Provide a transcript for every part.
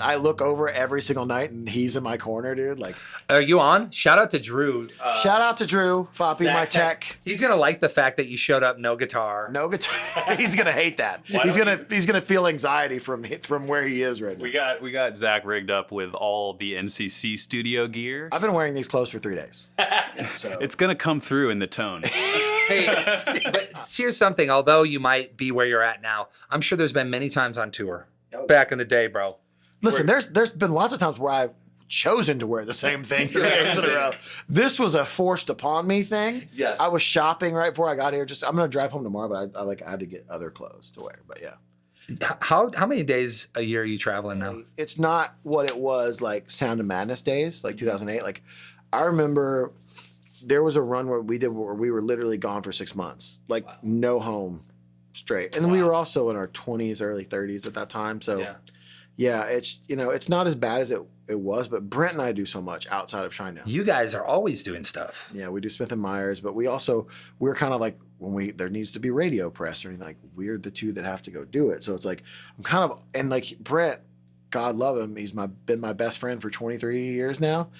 I look over every single night and he's in my corner, dude. Like, are you on? Shout out to Drew. shout out to Drew, Foppy, my tech. He's gonna like the fact that you showed up no guitar. No guitar. He's gonna hate that. He's gonna feel anxiety from where he is right now. We got Zach rigged up with all the NCC studio gear. I've been wearing these clothes for 3 days. So. It's gonna come through in the tone. Hey, but here's something. Although you might be where you're at now, I'm sure there's been many times on tour back in the day, bro. Listen, there's been lots of times where I've chosen to wear the same thing 3 days in a row. This was a forced upon me thing. Yes. I was shopping right before I got here. I'm gonna drive home tomorrow, but I had to get other clothes to wear. But yeah. How many days a year are you traveling now? It's not what it was like Sound of Madness days, like 2008. Like I remember there was a run where we were literally gone for 6 months, like no home straight. And we were also in our 20s, early 30s at that time. So yeah, it's it's not as bad as it was, but Brent and I do so much outside of Shinedown. You guys are always doing stuff. Yeah, we do Smith and Myers, but we're kind of like when there needs to be radio press or anything, like we're the two that have to go do it. So it's like I'm kind of, and like Brent, God love him, he's been my best friend for 23 years now.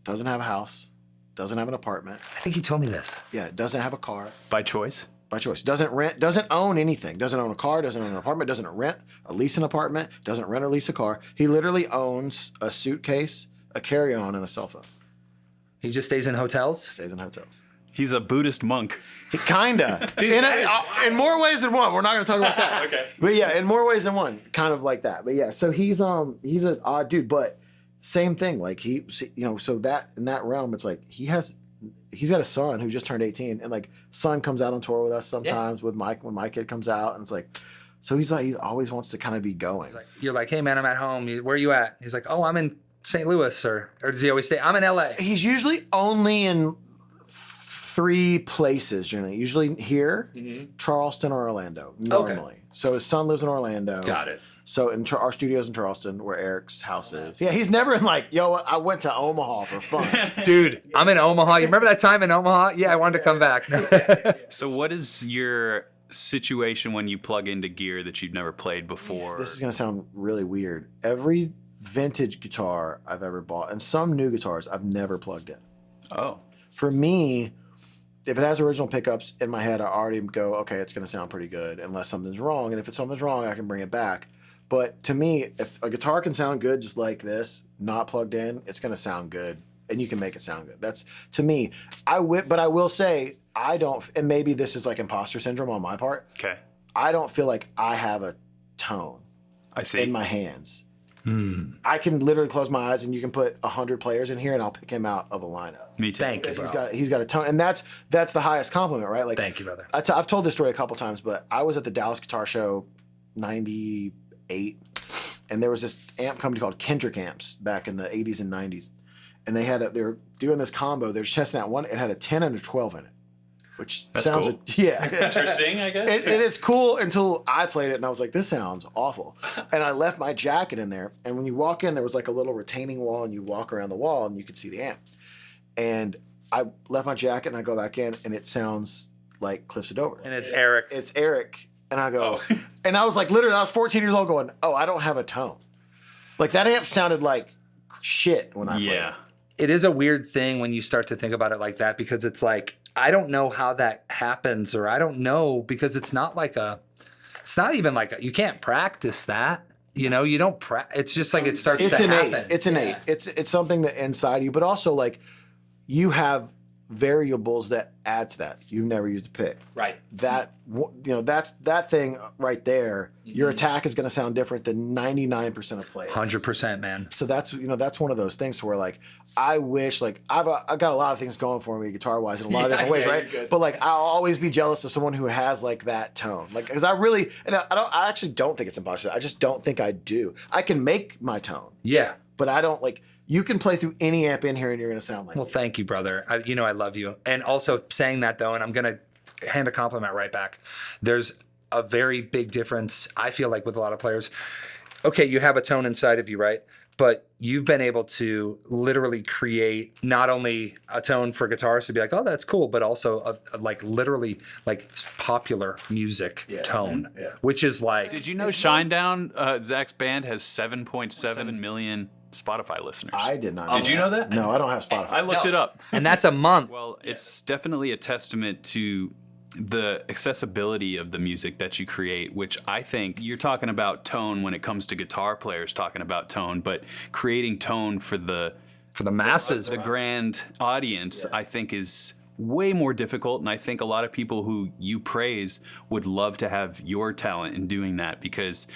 Doesn't have a house, doesn't have an apartment. I think he told me this. Yeah, doesn't have a car. By choice. By choice. Doesn't rent, doesn't own anything. Doesn't own a car, doesn't own an apartment, doesn't rent or lease an apartment, doesn't rent or lease a car. He literally owns a suitcase, a carry-on, and a cell phone. He just stays in hotels? Stays in hotels. He's a Buddhist monk. He kinda. In more ways than one. We're not gonna talk about that. Okay. But yeah, in more ways than one. Kind of like that. But yeah, so he's an odd dude, but same thing. Like so that in that realm, it's like he's got a son who just turned 18, and like son comes out on tour with us sometimes with Mike when my kid comes out, and it's like, so he's like, he always wants to kind of be going. You're like, hey man, I'm at home. Where are you at? He's like, oh, I'm in St. Louis, or does he always stay? I'm in LA. He's usually only in 3 places generally. Usually here, Charleston or Orlando normally. Okay. So his son lives in Orlando. Got it. So in our studio's in Charleston, where Eric's house is. Yeah, he's never in like, yo, I went to Omaha for fun. Dude, I'm in Omaha. You remember that time in Omaha? Yeah, I wanted to come back. So what is your situation when you plug into gear that you've never played before? This is going to sound really weird. Every vintage guitar I've ever bought, and some new guitars I've never plugged in. Oh. For me, if it has original pickups in my head, I already go, okay, it's going to sound pretty good unless something's wrong. And if something's wrong, I can bring it back. But to me, if a guitar can sound good just like this, not plugged in, it's going to sound good, and you can make it sound good. That's, to me, but I will say, I don't, and maybe this is like imposter syndrome on my part. Okay. I don't feel like I have a tone in my hands. I can literally close my eyes and you can put 100 players in here and I'll pick him out of a lineup. Me too. Thank you, bro. He's got a tone, and that's the highest compliment, right? Like, thank you, brother. I've told this story a couple times, but I was at the Dallas Guitar Show, 98, and there was this amp company called Kendrick Amps back in the 80s and 90s, and they were doing this combo. They're testing out one. It had a 10 and a 12 in it, which sounds cool. Interesting, I guess. It is cool until I played it, and I was like, this sounds awful. And I left my jacket in there, and when you walk in, there was like a little retaining wall, and you walk around the wall, and you could see the amp. And I left my jacket, and I go back in, and it sounds like Cliffs of Dover. And it's Eric. It's Eric. And I go, and I was like, literally, I was 14 years old going, oh, I don't have a tone. Like, that amp sounded like shit when I played it. It is a weird thing when you start to think about it like that, because it's like, I don't know how that happens, or I don't know, because it's not even like you can't practice that. You know, you don't it's just like it starts to happen. It's innate. It's something that inside you, but also like you have variables that add to that. You've never used a pick. Right. That's that thing right there. Your attack is going to sound different than 99% of players. 100%, man. So that's one of those things where like I wish, like I've got a lot of things going for me guitar wise in a lot of different ways, right? But like I'll always be jealous of someone who has like that tone, like because I actually don't think it's impossible. I just don't think I do. I can make my tone. Yeah. But I don't like. You can play through any amp in here and you're going to sound like. Well, thank you, brother. I love you. And also saying that though, and I'm going to hand a compliment right back. There's a very big difference, I feel like, with a lot of players. okay, you have a tone inside of you, right? But you've been able to literally create not only a tone for guitarists to be like, oh, that's cool, but also like literally like popular music tone, which is like. Did you know Shinedown, Zach's band, has 7.7 million Spotify listeners? I did not. Did you know that? No, I don't have Spotify. I looked it up. And that's a month. Well, it's definitely a testament to the accessibility of the music that you create, which I think you're talking about tone when it comes to guitar players talking about tone, but creating tone for the masses, the grand audience, I think is way more difficult. And I think a lot of people who you praise would love to have your talent in doing that, because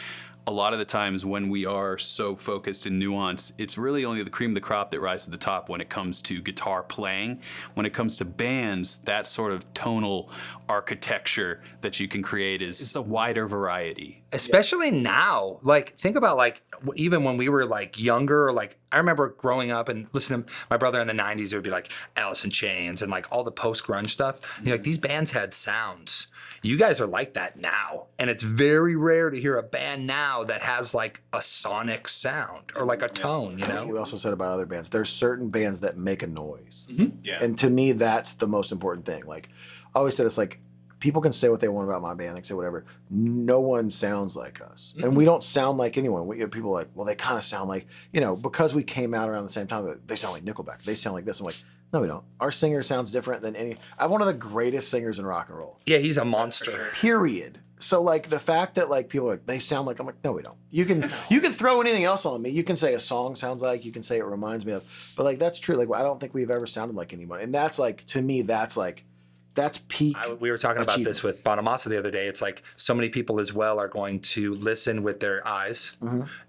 a lot of the times when we are so focused in nuance, it's really only the cream of the crop that rises to the top when it comes to guitar playing. When it comes to bands, that sort of tonal architecture that you can create is a wider variety. Especially now. Like, think about like, even when we were like younger, like I remember growing up and listening to my brother in the 90s, it would be like Alice in Chains and like all the post-grunge stuff. And you're like, these bands had sounds. You guys are like that now. And it's very rare to hear a band now that has like a sonic sound or like a tone, you know? We also said about other bands, there's certain bands that make a noise. Yeah. And to me, that's the most important thing. Like, I always said, it's like, people can say what they want about my band, they can say whatever. No one sounds like us. And we don't sound like anyone. People are like, well, they kind of sound like, you know, because we came out around the same time, they sound like Nickelback. They sound like this. I'm like, no, we don't. Our singer sounds different than any. I have one of the greatest singers in rock and roll. Yeah, he's a monster. Period. So like the fact that like people are like, they sound like, I'm like, no, we don't. You can throw anything else on me. You can say a song sounds like, you can say it reminds me of, but like that's true. Like I don't think we've ever sounded like anyone. And that's like, to me, that's peak. We were talking about achievement. this with Bonamassa the other day. It's like so many people as well are going to listen with their eyes.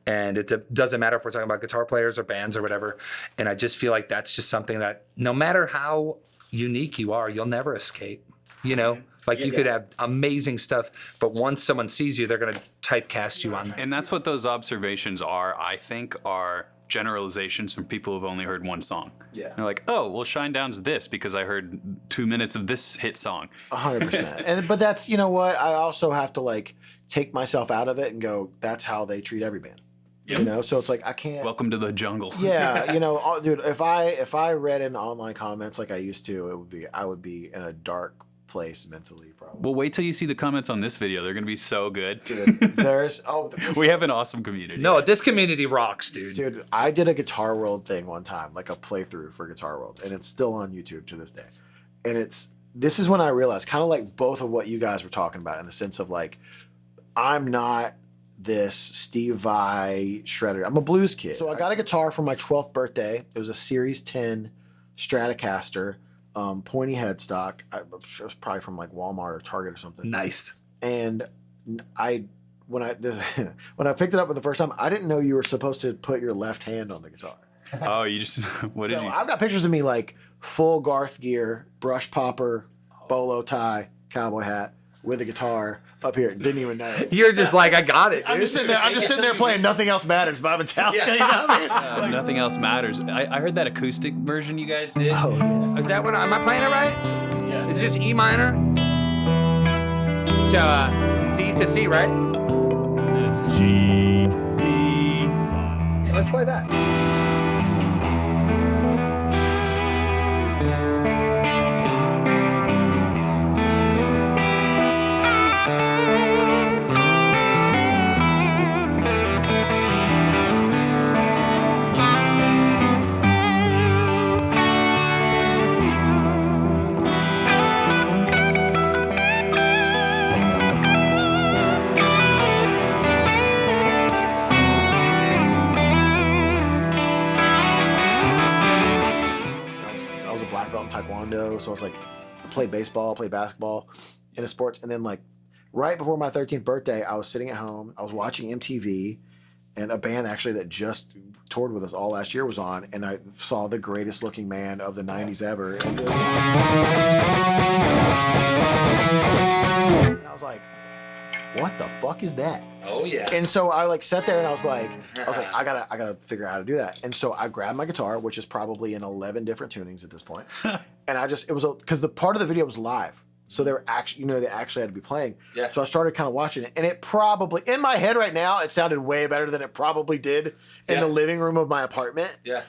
And it doesn't matter if we're talking about guitar players or bands or whatever. And I just feel like that's just something that no matter how unique you are, you'll never escape. You know, like you could have amazing stuff, but once someone sees you, they're going to typecast you on. And that's what those observations are, I think, are generalizations from people who've only heard one song. Yeah. They're like, oh, well, Shinedown's this because I heard 2 minutes of this hit song. 100%. But that's, you know what? I also have to like take myself out of it and go, that's how they treat every band. You know, so it's like I can't. Welcome to the jungle. Yeah, you know, dude. If I read in online comments like I used to, I would be in a dark place mentally, probably. Well, wait till you see the comments on this video. They're gonna be so good. Dude, We have an awesome community. No, this community rocks, dude. Dude, I did a Guitar World thing one time, like a playthrough for Guitar World, and it's still on YouTube to this day. And this is when I realized, kind of like both of what you guys were talking about, in the sense of like, I'm not this Steve Vai shredder. I'm a blues kid. So I got a guitar for my 12th birthday. It was a Series 10 Stratocaster, pointy headstock. It was probably from like Walmart or Target or something. Nice. And when I picked it up for the first time, I didn't know you were supposed to put your left hand on the guitar. Oh, you just what did you? I've got pictures of me like full Garth gear, brush popper, bolo tie, cowboy hat, with a guitar up here. Didn't even know. You're just like, I got it. I'm just sitting there playing "Nothing Else Matters" by Metallica. Yeah. You know what I mean? Like, Nothing else matters. I heard that acoustic version you guys did. oh, yes. Is that what? Am I playing it right? Yeah. It's just E minor to D to C, right? It's G, D. Yeah, let's play that. I was a black belt in Taekwondo, so I was like, I played baseball, played basketball, into sports, and then like right before my 13th birthday, I was sitting at home, I was watching MTV, and a band actually that just toured with us all last year was on, and I saw the greatest looking man of the 90s ever. And I was like, what the fuck is that? Oh yeah. And so I like sat there and I was like, I gotta figure out how to do that. And so I grabbed my guitar, which is probably in 11 different tunings at this point. And because the part of the video was live. So they were actually, they actually had to be playing. Yeah. So I started kind of watching it, and it probably, in my head right now, it sounded way better than it probably did in the living room of my apartment. Yeah.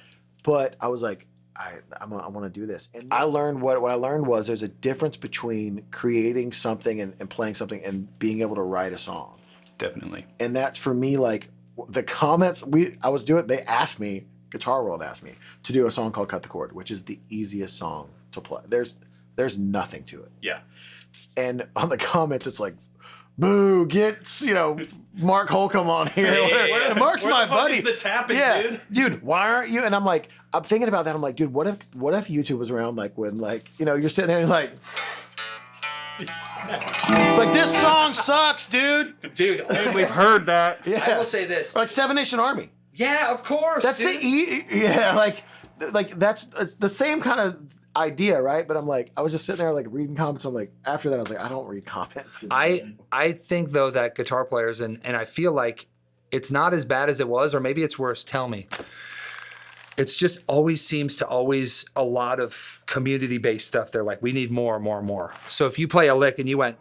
But I was like, I want to do this. And I learned what I learned was there's a difference between creating something and playing something and being able to write a song. Definitely. And that's for me, like the comments they asked me, Guitar World asked me to do a song called Cut the Chord, which is the easiest song to play. There's nothing to it. Yeah. And on the comments, it's like, boo, get, Mark Holcomb on here. Hey, Mark's my buddy. The tapping, dude, why aren't you? And I'm like, I'm thinking about that. I'm like, dude, what if YouTube was around, like when, like, you're sitting there and you're like, this song sucks, dude. Dude, We've heard that. Yeah. I will say this. Like Seven Nation Army. Yeah, of course. That's dude. like that's it's the same kind of idea, right? But I'm like, I was just sitting there like reading comments. I'm like, after that, I was like, I don't read comments. I think though that guitar players and I feel like it's not as bad as it was, or maybe it's worse. Tell me. It's just always seems to always a lot of community-based stuff. They're like, we need more. So if you play a lick and you went,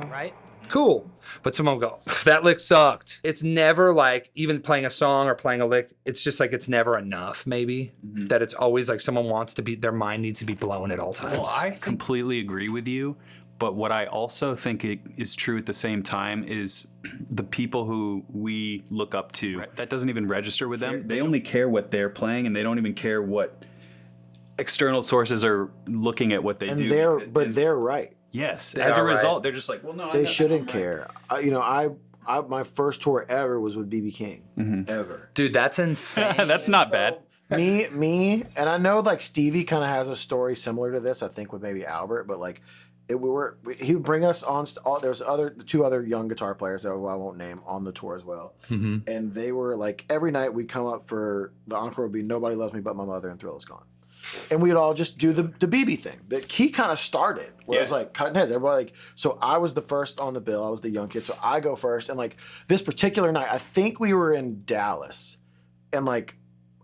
right? Cool. But someone will go, that lick sucked. It's never like even playing a song or playing a lick. It's just like it's never enough, maybe. That it's always like someone wants to be, their mind needs to be blown at all times. Well, I completely agree with you. But what I also think is true at the same time is the people who we look up to, that doesn't even register with them. They only care what they're playing, and they don't even care what external sources are looking at what they do. They're right. Yes. They As a are result, right. they're just like, well, no, They shouldn't care. My first tour ever was with BB King. Ever. Dude, that's insane. That's not bad. me, and I know like Stevie kind of has a story similar to this. I think with maybe Albert, but like he would bring us on. There's two other young guitar players that I won't name on the tour as well, and they were like every night we'd come up for the encore would be Nobody Loves Me But My Mother and Thrill Is Gone. And we'd all just do the BB thing that he kind of started, where it was like cutting heads. Everybody like, so I was the first on the bill. I was the young kid, so I go first. And like this particular night, I think we were in Dallas, and like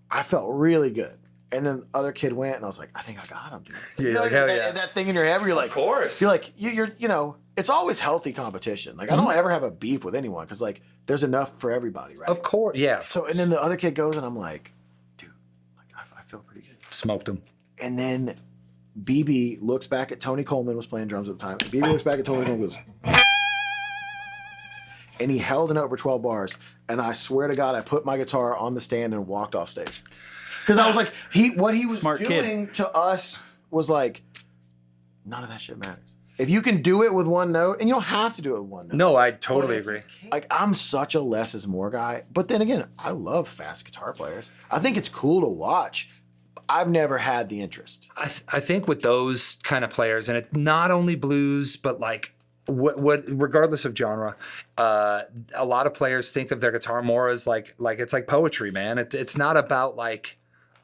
I felt really good. And then the other kid went, and I was like, I think I got him, dude. Yeah, like, hell yeah. And that thing in your head where you're like, Of course. you're like, you're it's always healthy competition. Like I don't ever have a beef with anyone because like there's enough for everybody, right? Of course, yeah. So and then the other kid goes, and I'm like, dude, like I feel pretty good. Smoked him. And then BB looks back at Tony Coleman was playing drums at the time. BB looks back at Tony Coleman and goes, and he held it over 12 bars. And I swear to God, I put my guitar on the stand and walked off stage. Because I was like, what he was Smart doing to us was like, none of that shit matters. If you can do it with one note, and you don't have to do it with one note. No, I totally agree. Like, I'm such a less is more guy. But then again, I love fast guitar players. I think it's cool to watch. I've never had the interest. I think with those kind of players, and it not only blues, but like what regardless of genre, a lot of players think of their guitar more as like it's like poetry, man. It's not about like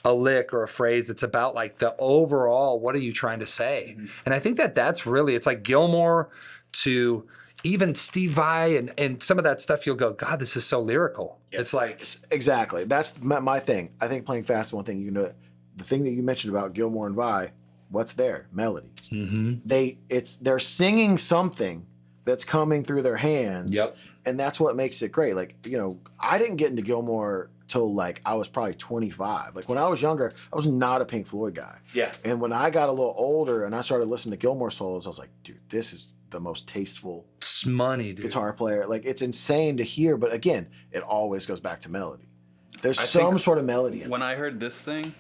a lick or a phrase. It's about like the overall, what are you trying to say? And I think that's really, it's like Gilmour to even Steve Vai and some of that stuff, you'll go, God, this is so lyrical. Yep. It's like. Exactly. That's my thing. I think playing fast is one thing you can do it. The thing that you mentioned about Gilmour and Vai, what's there? Melody. They're singing something that's coming through their hands. Yep. And that's what makes it great. Like, I didn't get into Gilmour till like I was probably 25. Like when I was younger, I was not a Pink Floyd guy. Yeah. And when I got a little older and I started listening to Gilmour solos, I was like, dude, this is the most tasteful money, dude. Guitar player. Like it's insane to hear, but again, it always goes back to melody. There's some sort of melody in it. When I heard this thing,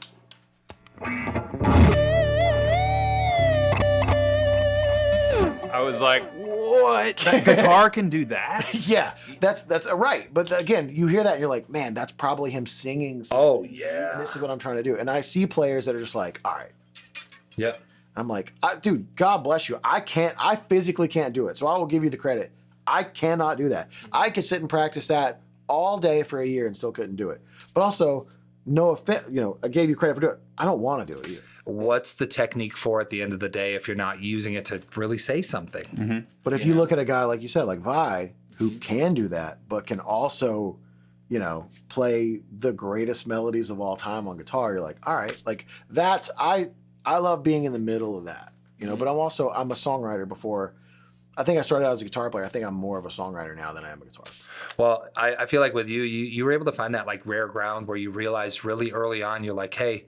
I was like, what? That guitar can do that? Yeah, that's right. But again, you hear that and you're like, man, that's probably him singing. Oh, yeah. And this is what I'm trying to do. And I see players that are just like, all right. Yep. I'm like, dude, God bless you. I physically can't do it. So I will give you the credit. I cannot do that. I could sit and practice that all day for a year and still couldn't do it. But also, no offense, I gave you credit for doing it. I don't want to do it either. What's the technique for at the end of the day if you're not using it to really say something? But if you look at a guy, like you said, like Vai, who can do that, but can also, play the greatest melodies of all time on guitar, you're like, all right, like I love being in the middle of that. you know. But I'm a songwriter before. I think I started out as a guitar player. I think I'm more of a songwriter now than I am a guitar. Well, I feel like with you were able to find that like rare ground where you realized really early on, you're like, hey,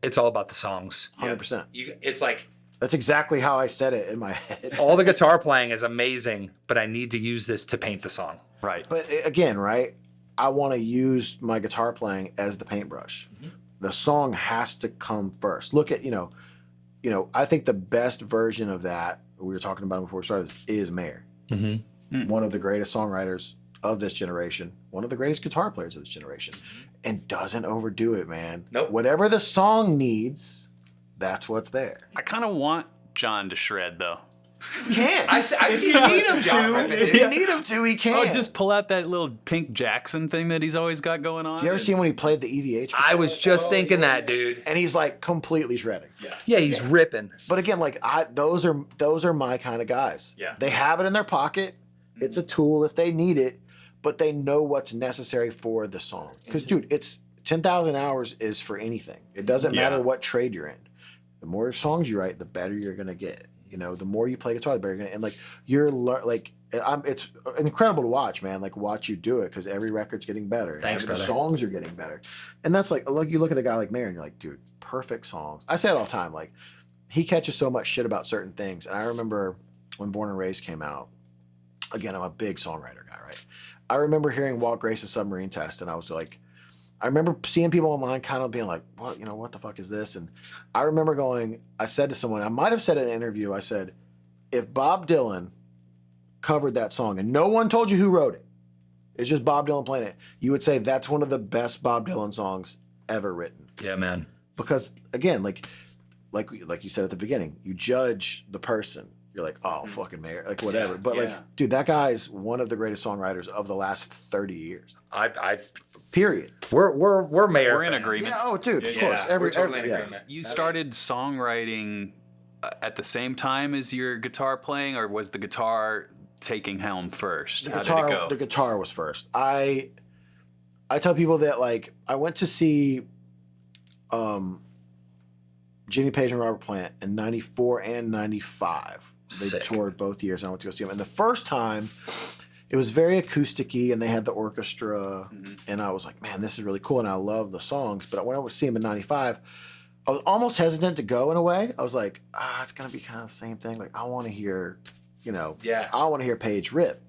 it's all about the songs. 100%. It's like That's exactly how I said it in my head. all the guitar playing is amazing, but I need to use this to paint the song. Right. But again, right? I want to use my guitar playing as the paintbrush. Mm-hmm. The song has to come first. Look at, I think the best version of that, we were talking about it before we started, is Mayer. Mm-hmm. One of the greatest songwriters of this generation, one of the greatest guitar players of this generation, and doesn't overdo it, man. Nope. Whatever the song needs, that's what's there. I kind of want John to shred though. He can. If you need him to, if you need him to, he can. Oh, just pull out that little Pink Jackson thing that he's always got going on. You ever seen when he played the EVH? I was just thinking that, dude. And he's like completely shredding. Yeah, he's ripping. But again, like those are my kind of guys. Yeah. They have it in their pocket. It's a tool if they need it, but they know what's necessary for the song. Because, dude, it's 10,000 hours is for anything. It doesn't matter what trade you're in. The more songs you write, the better you're gonna get. The more you play guitar, the better you're gonna. And like it's incredible to watch, man. Like watch you do it because every record's getting better. Thanks, the brother. songs are getting better, and that's like you look at a guy like Mayer and you're like, dude, perfect songs. I say it all the time. Like he catches so much shit about certain things, and I remember when Born and Raised came out. Again, I'm a big songwriter guy, right? I remember hearing Walt Grace's Submarine Test, and I was like, I remember seeing people online kind of being like, what the fuck is this? And I remember I said to someone, I might have said in an interview, I said, if Bob Dylan covered that song and no one told you who wrote it, it's just Bob Dylan playing it, you would say that's one of the best Bob Dylan songs ever written. Yeah, man. Because again, like you said at the beginning, you judge the person. You're like, oh, fucking Mayer, like whatever. But like, dude, that guy's one of the greatest songwriters of the last 30 years. Period. We're Mayer. We're in fans. agreement. Yeah, dude, of course. We're totally in agreement. You started songwriting at the same time as your guitar playing, or was the guitar taking helm first? How did it go? The guitar was first. I tell people that like I went to see Jimmy Page and Robert Plant in 94 and 95. They Sick. toured both years, and I went to go see them. And the first time, it was very acoustic-y, and they had the orchestra, and I was like, man, this is really cool, and I love the songs. But when I went to see them in 95, I was almost hesitant to go in a way. I was like, it's going to be kind of the same thing. Like, I want to hear, I want to hear Page rip.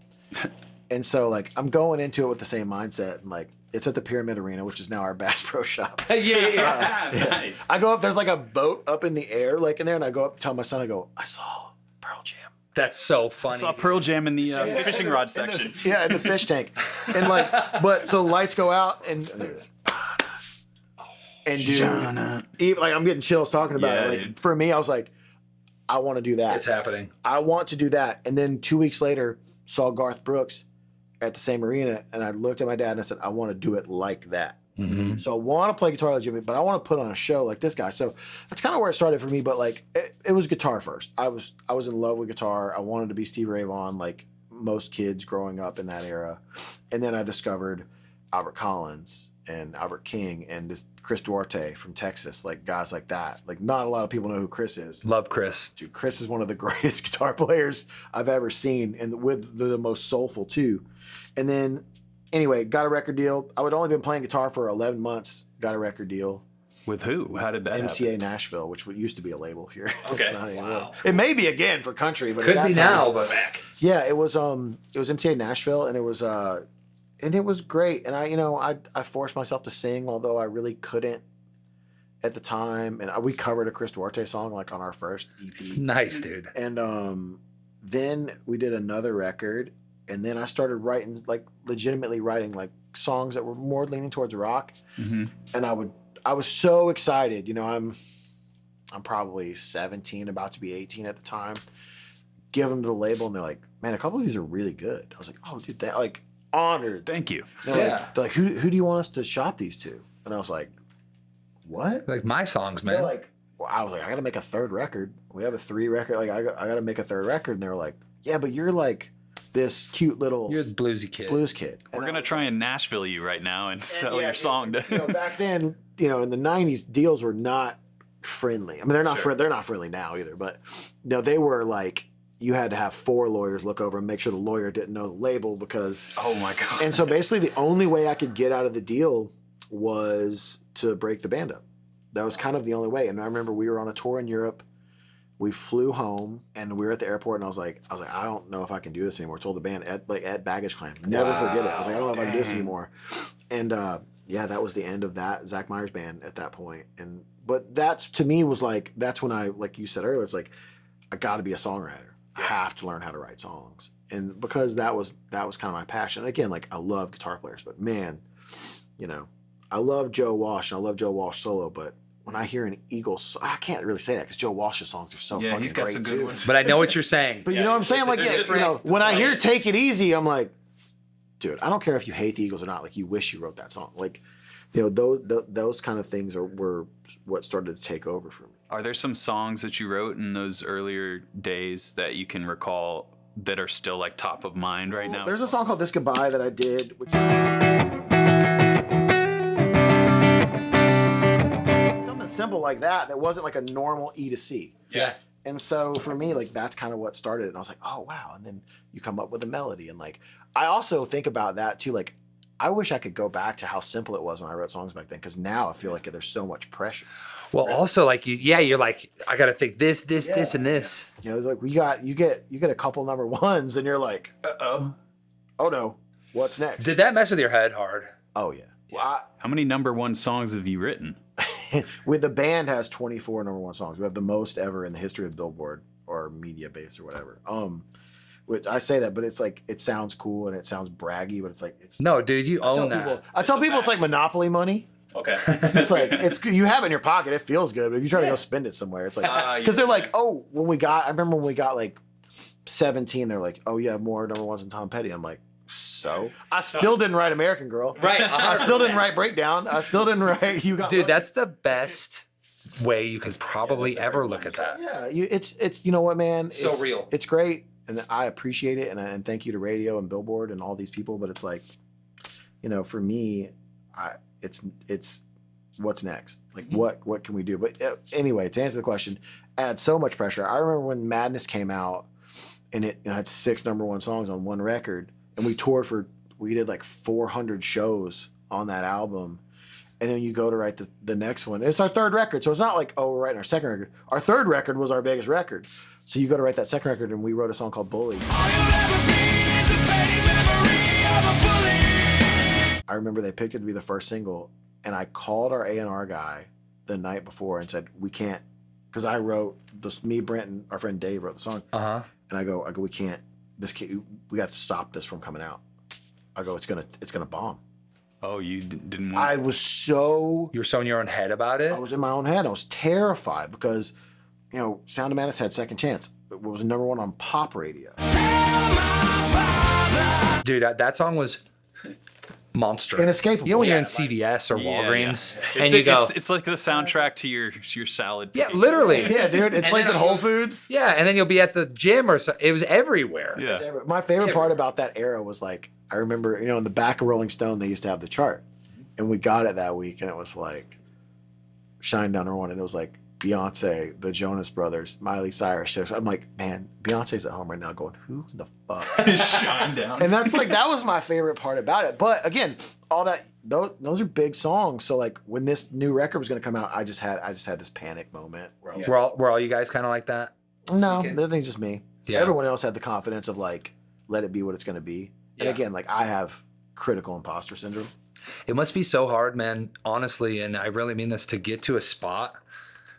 And so, like, I'm going into it with the same mindset, and, like, it's at the Pyramid Arena, which is now our Bass Pro Shop. Yeah. Nice. I go up, there's like a boat up in the air, like in there, and I go up, tell my son, I go, I saw Pearl Jam. That's so funny. I saw Pearl Jam in the fishing rod section. In the fish tank. And like, but so lights go out, and dude, even, like I'm getting chills talking about it. Like dude. for me, I was like, I want to do that. It's happening. I want to do that. And then 2 weeks later, saw Garth Brooks at the same arena, and I looked at my dad and I said, I want to do it like that. Mm-hmm. So I want to play guitar like Jimmy, but I want to put on a show like this guy. So that's kind of where it started for me. But like, it was guitar first. I was in love with guitar. I wanted to be Stevie Ray Vaughan, like most kids growing up in that era. And then I discovered Albert Collins and Albert King and this Chris Duarte from Texas, like guys like that. Like not a lot of people know who Chris is. Love Chris. Dude, Chris is one of the greatest guitar players I've ever seen, and with the most soulful too. And then, anyway, got a record deal. I had only been playing guitar for 11 months. Got a record deal. With who? How did that MCA happen? Nashville, which used to be a label here. Okay. It's not anymore. Wow. It may be again for country, but Could at that be time, now, but back. yeah, it was MCA Nashville, and it was great. And I forced myself to sing, although I really couldn't at the time. And we covered a Chris Duarte song like on our first EP. Nice, dude. And then we did another record, and then I started writing, like legitimately writing like songs that were more leaning towards rock. Mm-hmm. And I was so excited. I'm probably 17, about to be 18 at the time. Give them to the label, and they're like, man, a couple of these are really good. I was like, oh, dude, that like honored. Thank you. They're like, who do you want us to shop these to? And I was like, what? Like my songs, They're man. like, well, I was like, I got to make a third record. We have a 3 record. Like, I got to make a third record. And they were like, yeah, but you're like this cute little You're the bluesy kid. blues kid. We're And going to try and Nashville you right now and sell your song to. back then, in the 90s, deals were not friendly. I mean, they're not they're not friendly now either, but no, they were like, you had to have 4 lawyers look over and make sure the lawyer didn't know the label because. Oh my God. And so basically, the only way I could get out of the deal was to break the band up. That was kind of the only way. And I remember we were on a tour in Europe. We flew home and we were at the airport, and I was like, I don't know if I can do this anymore. I told the band at baggage claim, never forget it. I was like, I don't know if I can do this anymore. And yeah, that was the end of that Zach Myers band at that point. But that's, to me, was like, that's when I, like you said earlier, it's like, I got to be a songwriter. I have to learn how to write songs. And because that was kind of my passion. Again, like, I love guitar players, but man, you know, I love Joe Walsh and I love Joe Walsh solo, but when I hear an Eagles, I can't really say that because Joe Walsh's songs are so fucking he's got great some good too. ones. But I know what you're saying. But you know what I'm saying? Like, yeah, you know, when I hear "Take It Easy," I'm like, dude, I don't care if you hate the Eagles or not. Like, you wish you wrote that song. Like, you know, those kind of things were what started to take over for me. Are there some songs that you wrote in those earlier days that you can recall that are still like top of mind right now? There's a song called "This Goodbye" that I did, which is something simple like that wasn't like a normal E to C. Yeah. And so for me, like, that's kind of what started it. And I was like, oh, wow. And then you come up with a melody. And like, I also think about that too. Like, I wish I could go back to how simple it was when I wrote songs back then. Because now I feel like there's so much pressure. Well, also, like, you're like, I got to think this, and this. You know, it's like, you get a couple number ones and you're like, oh no, what's next? Did that mess with your head hard? Oh yeah. Well, How many number 1 songs have you written? with the band has 24 number 1 songs. We have the most ever in the history of Billboard or Media Base or whatever. Which I say that, but it's like, it sounds cool and it sounds braggy, but it's like, it's No, dude, you own that. I tell people it's like Monopoly money. Okay. It's like, it's you have it in your pocket, it feels good, but if you try to go spend it somewhere, it's like, because they're like, oh, I remember when we got like 17, they're like, oh, you have more number 1s than Tom Petty. I'm like, so? I still didn't write American Girl. Right. I still didn't write Breakdown. I still didn't write You Got Dude, Lucky. that's the best way you could probably ever look at that. Yeah, it's you know what, man? So it's, real. It's great, and I appreciate it, and thank you to radio and Billboard and all these people. But it's like, you know, for me, it's what's next? Like, what can we do? But anyway, to answer the question, I had so much pressure. I remember when Madness came out, and it had 6 number 1 songs on one record, and we did like 400 shows on that album. And then you go to write the next one. It's our 3rd record. So it's not like, oh, we're writing our 2nd record. Our 3rd record was our biggest record. So you go to write that 2nd record, and we wrote a song called Bully. I remember they picked it to be the first single, and I called our A&R guy the night before and said, we can't, because I wrote this, me, Brent, and our friend Dave wrote the song. Uh-huh. And I go, we can't, we have to stop this from coming out. I go, it's gonna bomb. Oh, you didn't want I was so... You were so in your own head about it? I was in my own head. I was terrified because, you know, Sound of Madness had Second Chance. It was number 1 on pop radio. Dude, that song was monster. Inescapable. You know when you're in CVS or Walgreens and you go... It's like the soundtrack to your salad. Yeah, literally. Yeah, dude. It plays at Whole Foods. Yeah, and then you'll be at the gym or so. It was everywhere. Yeah. My favorite part about that era was like, I remember, you know, in the back of Rolling Stone, they used to have the chart. And we got it that week, and it was like Shinedown number 1, and it was like Beyonce, the Jonas Brothers, Miley Cyrus. I'm like, man, Beyonce's at home right now going, who the fuck? Shinedown. And that's like, that was my favorite part about it. But again, all that, those are big songs. So like, when this new record was going to come out, I just had this panic moment. Where I was Were all you guys kind of like that? no, that thing's just me. Yeah. Everyone else had the confidence of like, let it be what it's going to be. And again, like, I have critical imposter syndrome. It must be so hard, man, honestly, and I really mean this, to get to a spot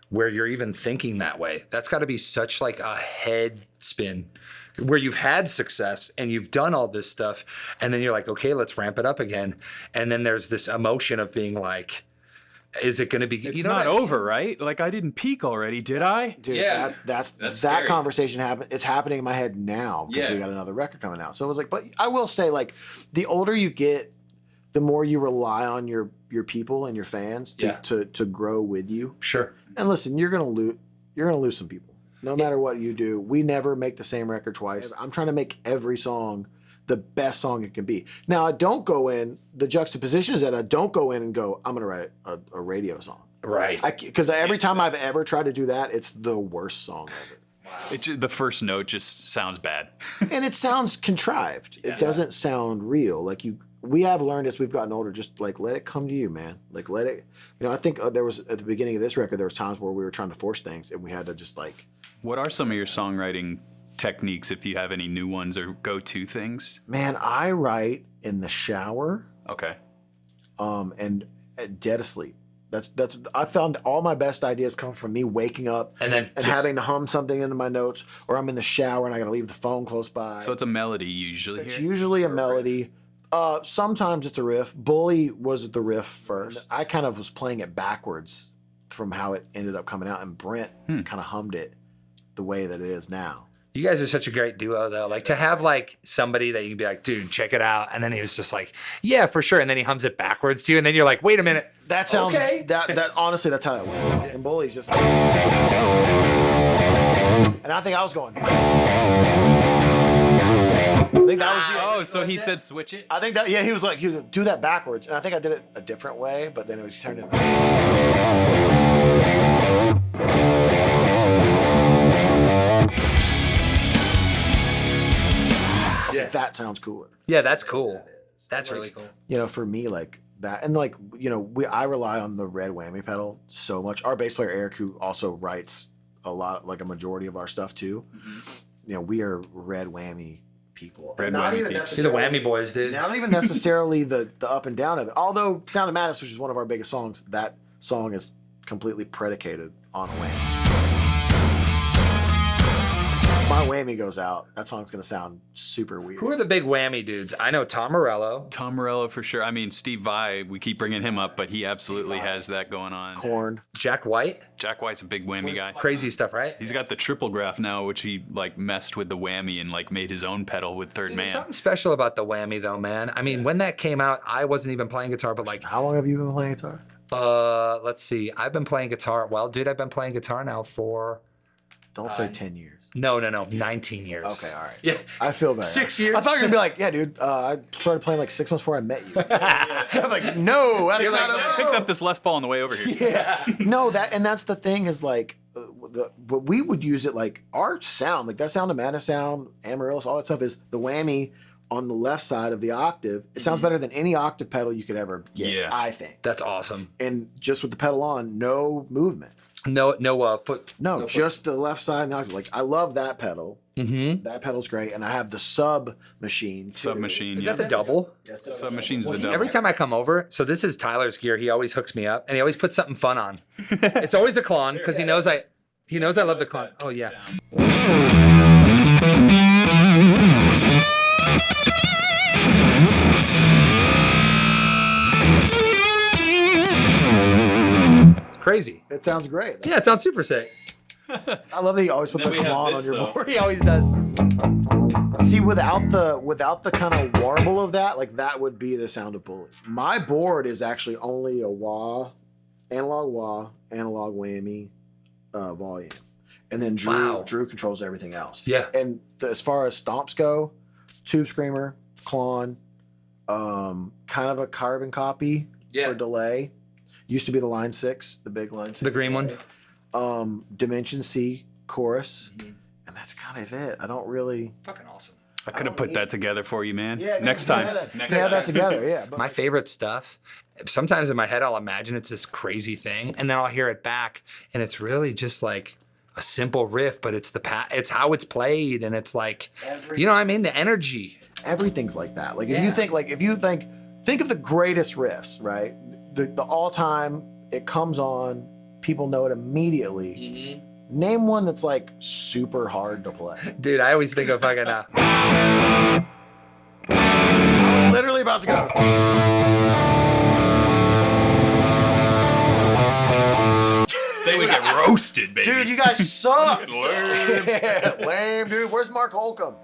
where you're even thinking that way. That's got to be such like a head spin where you've had success and you've done all this stuff, and then you're like, okay, let's ramp it up again. And then there's this emotion of being like, is it going to be? It's not over, right? Like, I didn't peak already, did I? Dude, Yeah. that scary. conversation happened. It's happening in my head now because we got another record coming out. So it was like, but I will say, like, the older you get, the more you rely on your people and your fans to grow with you. Sure. And listen, you're gonna lose some people. No matter what you do, we never make the same record twice. I'm trying to make every song the best song it can be. Now, I don't go in, the juxtaposition is that I don't go in and go, I'm going to write a radio song. Right. Because every time I've ever tried to do that, it's the worst song ever. The first note just sounds bad. And it sounds contrived. It doesn't sound real. Like we have learned as we've gotten older, just like let it come to you, man. Like let it. I think there was at the beginning of this record, there was times where we were trying to force things, and we had to just like. What are some of your songwriting techniques, if you have any new ones or go-to things? Man, I write in the shower. Okay. And dead asleep. That's I found all my best ideas come from me waking up and having to hum something into my notes, or I'm in the shower and I gotta leave the phone close by. So it's a melody usually. It's here? usually a melody. Sometimes it's a riff. Bully was the riff first. I kind of was playing it backwards from how it ended up coming out, and Brent kind of hummed it the way that it is now. You guys are such a great duo, though. Like to have like somebody that you can be like, dude, check it out, and then he was just like, yeah, for sure, and then he hums it backwards to you, and then you're like, wait a minute, that sounds okay. that honestly, that's how it went. And Bully's just, and I think I was going. I think that was the. Oh, so he said switch it? I think that he was like he would do that backwards, and I think I did it a different way, but then it was turned into. That sounds cooler. Yeah, that's cool. That's really cool. For me, like that, and like I rely on the red whammy pedal so much. Our bass player Eric, who also writes a lot, like a majority of our stuff too. Mm-hmm. We are red whammy people. Red whammy people. See the whammy boys, dude. Not even necessarily the up and down of it. Although Sound of Madness, which is one of our biggest songs, that song is completely predicated on a whammy. My whammy goes out, that song's gonna sound super weird. Who are the big whammy dudes? I know Tom Morello. Tom Morello for sure. I mean, Steve Vai, we keep bringing him up, but he absolutely has that going on. Korn. Jack White. Jack White's a big whammy guy. Crazy stuff, right? He's got the triple graph now, which he like messed with the whammy and like made his own pedal with Third There's Man. something special about the whammy, though, man. I mean, when that came out, I wasn't even playing guitar, but like, How long have you been playing guitar? let's see. I've been playing guitar. Well, dude, I've been playing guitar now for Don't say 10 years. no, 19 years. Okay, all right. Yeah. I feel better. 6 years. I thought you were gonna be like, yeah, dude. I started playing like 6 months before I met you. I'm like, no, that's You're not. like, I picked up this Les Paul on the way over here. Yeah. No, that's the thing is like, but we would use it like our sound, like that Sound of Madness sound, Amaryllis, all that stuff is the whammy on the left side of the octave. It sounds better than any octave pedal you could ever get. Yeah. I think. That's awesome. And just with the pedal on, no movement. No foot. No, just the left side and the octave. Like I love that pedal. Mm-hmm. That pedal's great, and I have the sub machine. Sub machine. Is that the double? Sub machine's the double. Every time I come over, so this is Tyler's gear. He always hooks me up, and he always puts something fun on. It's always a Klon because he knows I love the Klon. Oh yeah. It's crazy. It sounds great. Yeah, it sounds super sick. I love that you always put the Then we have Klon this, on your though. board. He always does. See, without the kind of warble of that, like that would be the sound of Bully. My board is actually only a wah, analog whammy, volume, and then Drew controls everything else. Yeah. And as far as stomps go, Tube Screamer, Klon, kind of a carbon copy for delay. Used to be the Line 6, the big Line 6. The green one. Dimension C chorus, and that's kind of it. I don't really. Fucking awesome. I could have put that together for you, man. Yeah, Next time. Have that together. Yeah. But My favorite stuff, sometimes in my head I'll imagine it's this crazy thing, and then I'll hear it back, and it's really just like a simple riff, but it's it's how it's played, and it's like, you know what I mean? The energy. everything's like that. Like if you think of the greatest riffs, right? The all-time, it comes on, people know it immediately. Mm-hmm. Name one that's like super hard to play. Dude, I always think of fucking. I was literally about to go. They would get roasted, baby. Dude, you guys suck. Lame. Yeah, lame, dude. Where's Mark Holcomb?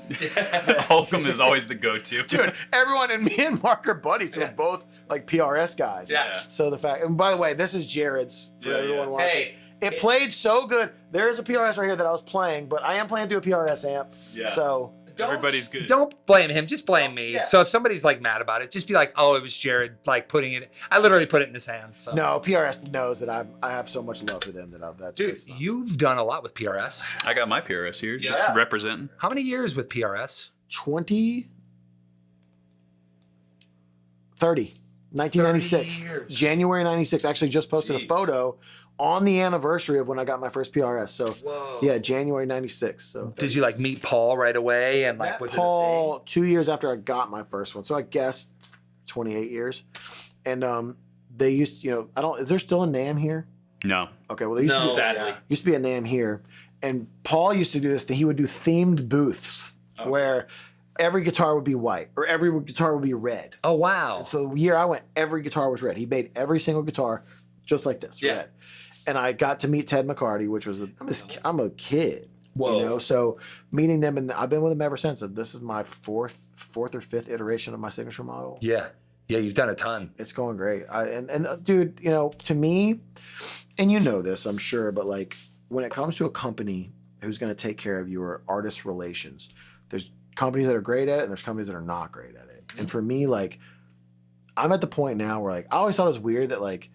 Holcomb is always the go-to. Dude, everyone and me and Mark are buddies. We're both like PRS guys. Yeah. So the fact, and by the way, this is Jared's for everyone watching. Hey. It played so good. There is a PRS right here that I was playing, but I am playing to do a PRS amp. Yeah. So Everybody's good. Don't blame him. Just blame me. Yeah. So if somebody's like mad about it, just be like, "Oh, it was Jared like putting it." I literally put it in his hands. So. No, PRS knows that I have so much love for them that's Dude, you've done a lot with PRS. I got my PRS here, just Yeah. representing. How many years with PRS? 1996. 30 years. January 96. Actually just posted a photo on the anniversary of when I got my first PRS. So Whoa. yeah, January 96. So Did you like meet Paul right away and like met was Paul 2 years after I got my first one. So I guess 28 years. And they used, is there still a NAMM here? No. Okay, well, there used, No, to, be, sadly. used to be a NAMM here. And Paul used to do this thing. He would do themed booths where every guitar would be white or every guitar would be red. Oh wow. And so the year I went, every guitar was red. He made every single guitar just like this, red. And I got to meet Ted McCarty, which was I'm a kid. Whoa. So meeting them, and I've been with them ever since. And this is my fourth or fifth iteration of my signature model. Yeah. Yeah, you've done a ton. It's going great. Dude, to me, and you know this, I'm sure, but like when it comes to a company who's going to take care of your artist relations, there's companies that are great at it and there's companies that are not great at it. And for me, like, I'm at the point now where like I always thought it was weird that like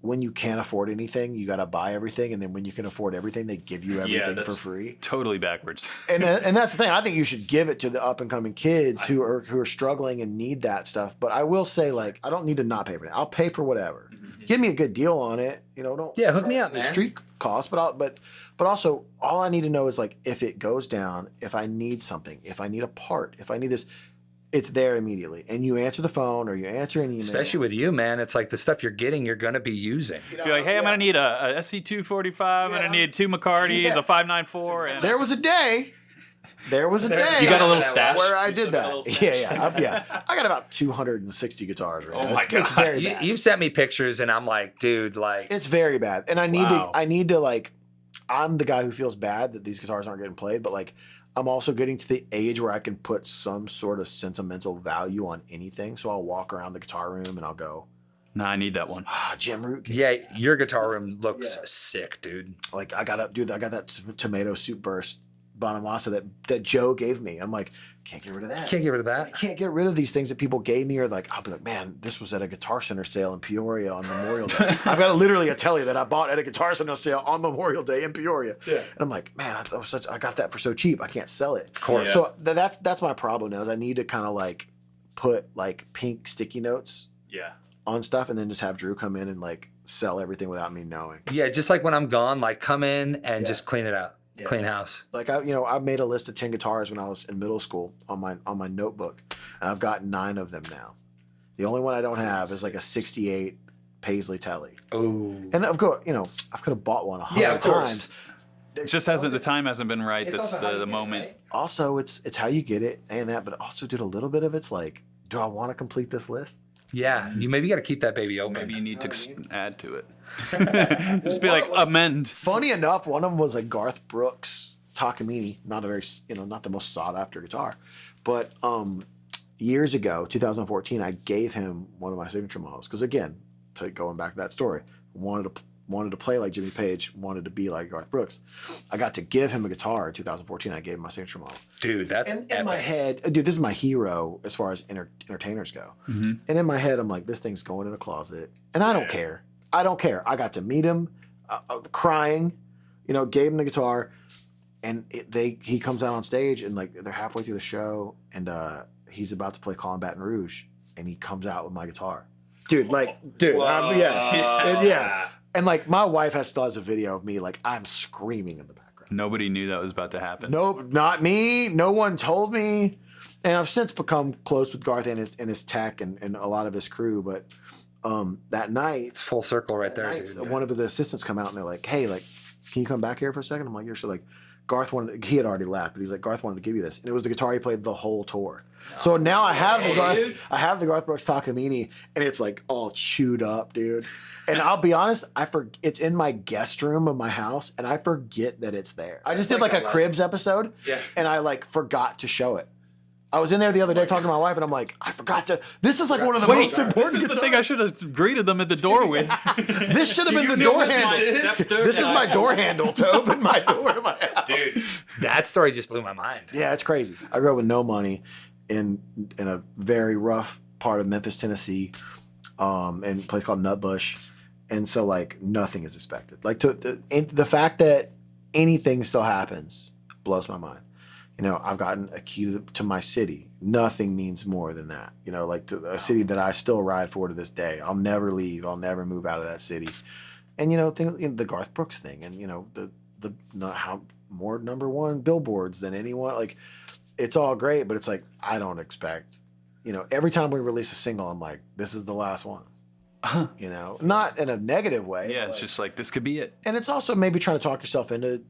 when you can't afford anything, you got to buy everything, and then when you can afford everything, they give you everything for free. Totally backwards. And that's the thing. I think you should give it to the up and coming kids who are struggling and need that stuff. But I will say, like, I don't need to not pay for it. I'll pay for whatever. Give me a good deal on it. Don't hook me up, man. Street cost, but also all I need to know is like if it goes down, if I need something, if I need a part, if I need this. It's there immediately, and you answer the phone or you answer an email. Especially with you, man, it's like the stuff you're getting, you're gonna be using. Be like, hey, I'm gonna need a SC245. I'm gonna need 2 McCartys, a 594. And There was a day. You got a little stash where I did that. Yeah. I got about 260 guitars right now. Oh my God. It's very bad. You've sent me pictures, and I'm like, dude, like, It's very bad, and I Wow. need to like. I'm the guy who feels bad that these guitars aren't getting played, but like I'm also getting to the age where I can put some sort of sentimental value on anything. So I'll walk around the guitar room and I'll go, Nah, I need that one. Jim Root. yeah, your guitar room looks sick, dude. Like I got that tomato soup burst Bonamassa that Joe gave me. I'm like, can't get rid of that. Can't get rid of I that. can't get rid of these things that people gave me, or like I'll be like, man, this was at a Guitar Center sale in Peoria on Memorial Day. I've got literally a telly that I bought at a Guitar Center sale on Memorial Day in Peoria. Yeah. And I'm like, man, I got that for so cheap, I can't sell it. Of course. Yeah. So that's my problem now is I need to kind of like put like pink sticky notes Yeah. on stuff and then just have Drew come in and like sell everything without me knowing. Yeah, just like when I'm gone, like come in and just clean it out. Yeah. Clean house. Like I made a list of 10 guitars when I was in middle school on my notebook, and I've got 9 of them now. The only one I don't have is like a '68 Paisley Telly. Oh. And of course, I could have bought one 100 of course. times. It just the time hasn't been right. That's the moment. Also, it's how you get it and that, but also did a little bit of it's like, do I want to complete this list? Yeah, you maybe got to keep that baby open. Maybe you need to add to it. Just be like, amend. Funny enough, one of them was a Garth Brooks Takamine, not a very, not the most sought after guitar, but years ago, 2014, I gave him one of my signature models because again, going back to that story, wanted to play like Jimmy Page, wanted to be like Garth Brooks. I got to give him a guitar in 2014. I gave him my signature model. Dude, that's In epic. my head, dude, this is my hero as far as entertainers go. Mm-hmm. And in my head, I'm like, this thing's going in a closet, and I don't care. I got to meet him, crying, gave him the guitar, and he comes out on stage, and like they're halfway through the show, and he's about to play Call in Baton Rouge, and he comes out with my guitar, dude. Yeah. And like my wife still has a video of me, like I'm screaming in the background. Nobody knew that was about to happen. Nope, not me. No one told me. And I've since become close with Garth and his tech and a lot of his crew. But that night, It's full circle right there, dude. one of the assistants come out and they're like, "Hey, like, can you come back here for a second?" I'm like, "Yeah, sure." Like, Garth he had already left, but he's like, Garth wanted to give you this, and it was the guitar he played the whole tour. So now I have the Garth Brooks Takamine, and it's like all chewed up, dude. And I'll be honest, it's in my guest room of my house, and I forget that it's there. I just did like a Cribs episode, and I like forgot to show it. I was in there the other day talking to my wife, and I'm like, I forgot to. This is like one of the most important. This is the thing I should have greeted them at the door with. This should have been the door handle. This is my door handle to open my door to my house. Dude, that story just blew my mind. Yeah, it's crazy. I grew up with no money in a very rough part of Memphis, Tennessee, in a place called Nutbush, and so like nothing is expected. Like the fact that anything still happens blows my mind. You know, I've gotten a key to my city. Nothing means more than that. You know, like to a city that I still ride for to this day. I'll never leave. I'll never move out of that city. And you know, the Garth Brooks thing, and you know, how more #1 billboards than anyone. Like, it's all great, but it's like I don't expect. You know, every time we release a single, I'm like, this is the last one. You know, not in a negative way. Yeah, it's just like this could be it. And it's also maybe trying to talk yourself into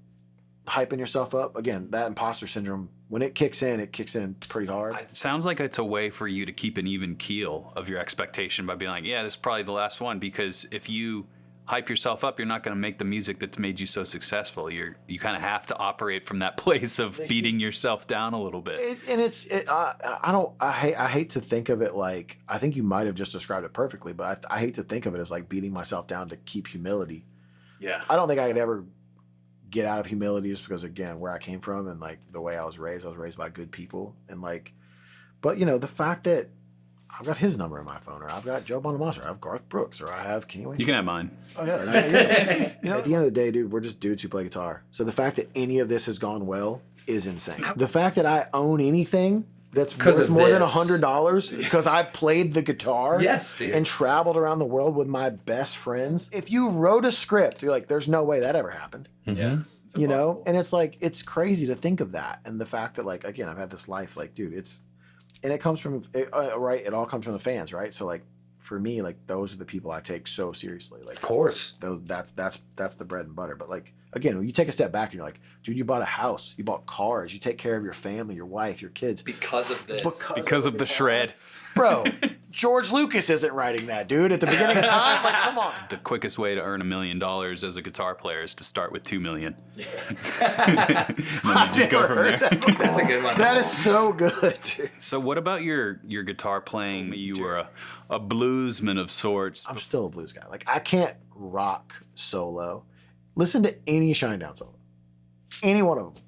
hyping yourself up. Again, that imposter syndrome, when it kicks in pretty hard. It sounds like it's a way for you to keep an even keel of your expectation by being like, yeah, this is probably the last one. Because if you hype yourself up, you're not going to make the music that's made you so successful. You kind of have to operate from that place of beating yourself down a little bit. I hate to think of it like, I think you might have just described it perfectly, but I hate to think of it as like beating myself down to keep humility. Yeah. I don't think I could ever get out of humility just because, again, where I came from and like the way I was raised by good people, and like, but you know, the fact that I've got his number in my phone, or I've got Joe Bonamassa, or I have Garth Brooks, or I have Kenny Wayne. You can have mine. Oh yeah. You know, at the end of the day, dude, we're just dudes who play guitar. So the fact that any of this has gone well is insane. The fact that I own anything that's worth more than $100 because I played the guitar, yes, dude, and traveled around the world with my best friends. If you wrote a script, you're like, there's no way that ever happened. Yeah. You know, and it's like, it's crazy to think of that. And the fact that, like, again, I've had this life, like, dude, and it comes from, right, it all comes from the fans, right? So, like, for me, like, those are the people I take so seriously. Like, of course. That's the bread and butter. But, like, again, when you take a step back and you're like, dude, you bought a house, you bought cars, you take care of your family, your wife, your kids. Because of this. Because of the shred. Bro, George Lucas isn't writing that, dude, at the beginning of time. Like, come on. The quickest way to earn $1 million as a guitar player is to start with $2 million. I've just go never from heard there. that. That's a good one. That is so good, dude. So what about your guitar playing? You were a bluesman of sorts. I'm still a blues guy. Like, I can't rock solo. Listen to any Shinedown solo. Any one of them.